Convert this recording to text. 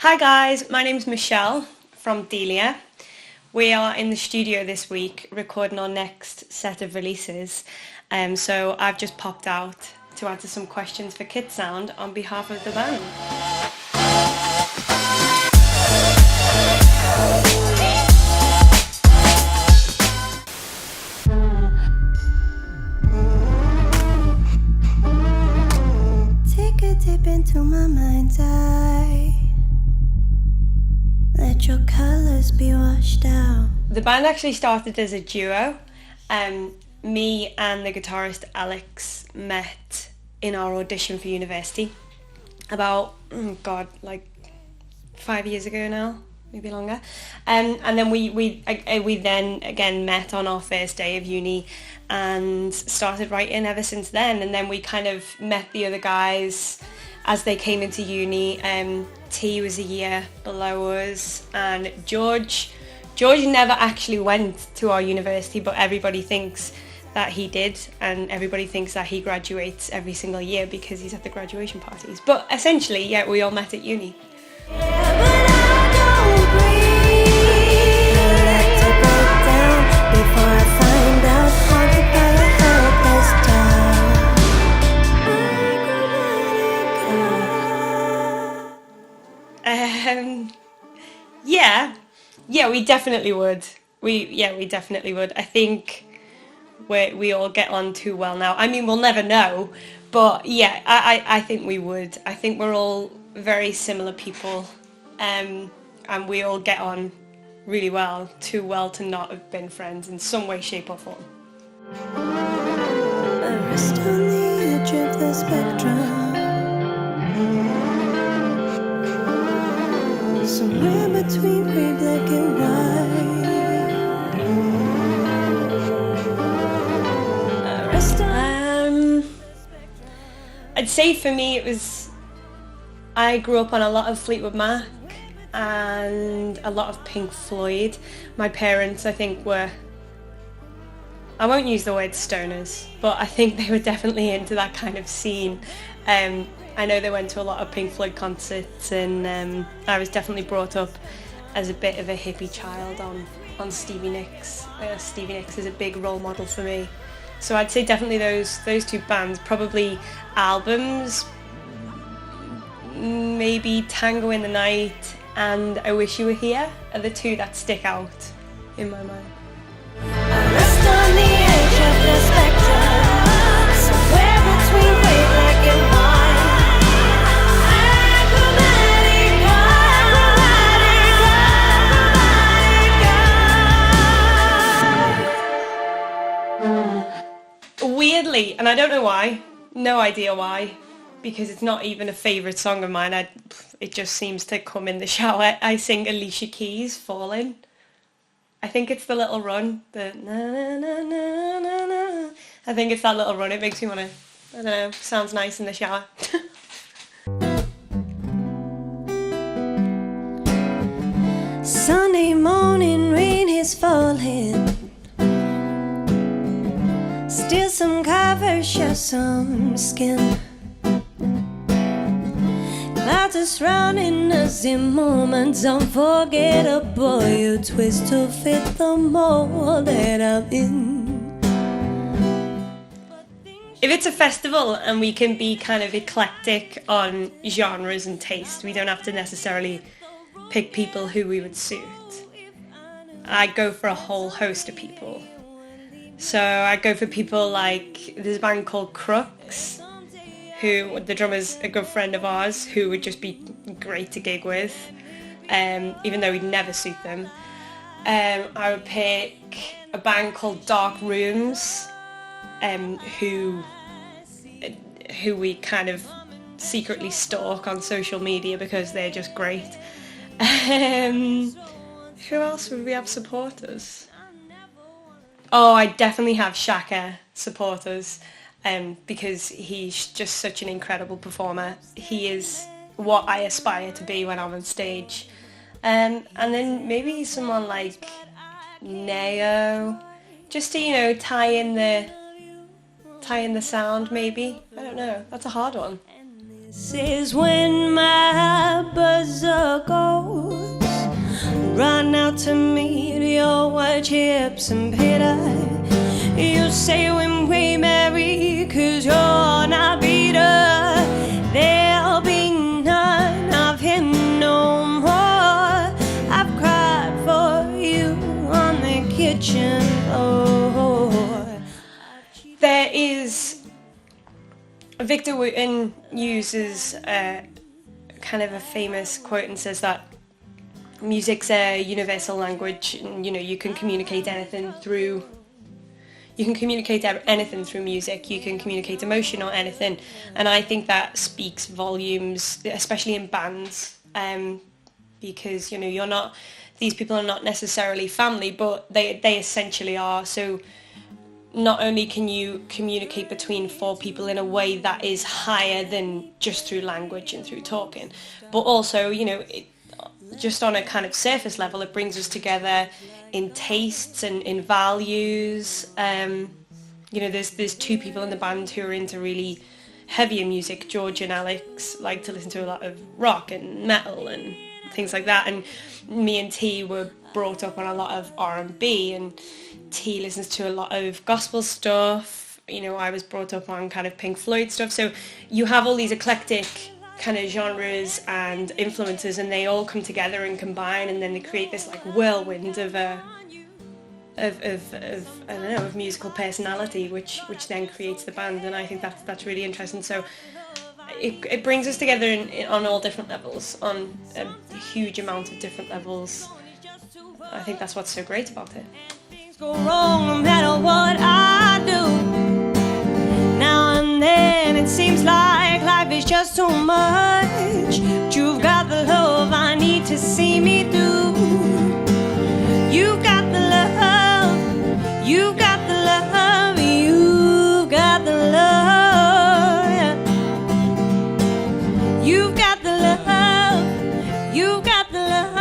Hi guys, my name's Michelle from Deliah. We are in the studio this week recording our next set of releases. So I've just popped out to answer some questions for KitSound on behalf of the band. Take a dip into my mind's eye. Let your colors be washed out. The band actually started as a duo. Me and the guitarist Alex met in our audition for university about, 5 years ago now, maybe longer. And then we then again met on our first day of uni and started writing ever since then. And then we kind of met the other guys as they came into uni. T was a year below us, and George never actually went to our university, but everybody thinks that he did, and everybody thinks that he graduates every single year because he's at the graduation parties. But essentially, yeah, we all met at uni. Yeah, we definitely would. We definitely would. I think we all get on too well now. I mean, we'll never know, but yeah, I think we would. I think we're all very similar people, and we all get on really well, too well to not have been friends in some way, shape or form. I rest on the edge of the spectrum. Somewhere between gray, black and white. I'd say for me I grew up on a lot of Fleetwood Mac and a lot of Pink Floyd. My parents, I think, I won't use the word stoners, but I think they were definitely into that kind of scene. I know they went to a lot of Pink Floyd concerts, and I was definitely brought up as a bit of a hippie child on Stevie Nicks. Stevie Nicks is a big role model for me. So I'd say definitely those two bands. Probably albums, maybe Tango in the Night and I Wish You Were Here are the two that stick out in my mind. I rest on the edge of the spectrum, somewhere between gray, black and white. Weirdly, and I don't know why, no idea why, because it's not even a favourite song of mine. It just seems to come in the shower. I sing Alicia Keys' Falling. I think it's the little run, the na na na na na na. I think it's that little run. It makes me want to, I don't know, sounds nice in the shower. Sunday morning, rain is falling. Still some covers show some skin. Clouds are surrounding us in moments unforgettable. You twist to fit the mold that I'm in. If it's a festival and we can be kind of eclectic on genres and taste, we don't have to necessarily pick people who we would suit. I go for a whole host of people. So I go for people like, there's a band called Crux, who the drummer's a good friend of ours, who would just be great to gig with, even though we'd never suit them. I would pick a band called Dark Rooms, who we kind of secretly stalk on social media because they're just great. Who else would we have supporters? Oh, I definitely have Shaka supporters, because he's just such an incredible performer. He is what I aspire to be when I'm on stage. And then maybe someone like Neo, just to, tie in the sound maybe. I don't know, that's a hard one. This is when my buzzer goes. the chips and pita. You say when we marry, 'cause you're not Peter. There'll be none of him no more. I've cried for you on the kitchen floor. There is, Victor Wooten uses kind of a famous quote and says that music's a universal language, and you can communicate anything through music. You can communicate emotion or anything, and I think that speaks volumes, especially in bands, because these people are not necessarily family, but they essentially are. So not only can you communicate between four people in a way that is higher than just through language and through talking, but also, just on a kind of surface level, it brings us together in tastes and in values. There's two people in the band who are into really heavier music. George and Alex like to listen to a lot of rock and metal and things like that, and me and T were brought up on a lot of R&B, and T listens to a lot of gospel stuff. I was brought up on kind of Pink Floyd stuff. So you have all these eclectic kind of genres and influences, and they all come together and combine, and then they create this like whirlwind of musical personality, which then creates the band. And I think that's really interesting. So it brings us together on all different levels, on a huge amount of different levels. I think that's what's so great about it. Go wrong no matter what I do. Now and then it seems like life is just too much. But you've got the love I need to see me through. You've got the love. You've got the love. You've got the love. You've got the love. You've got the love.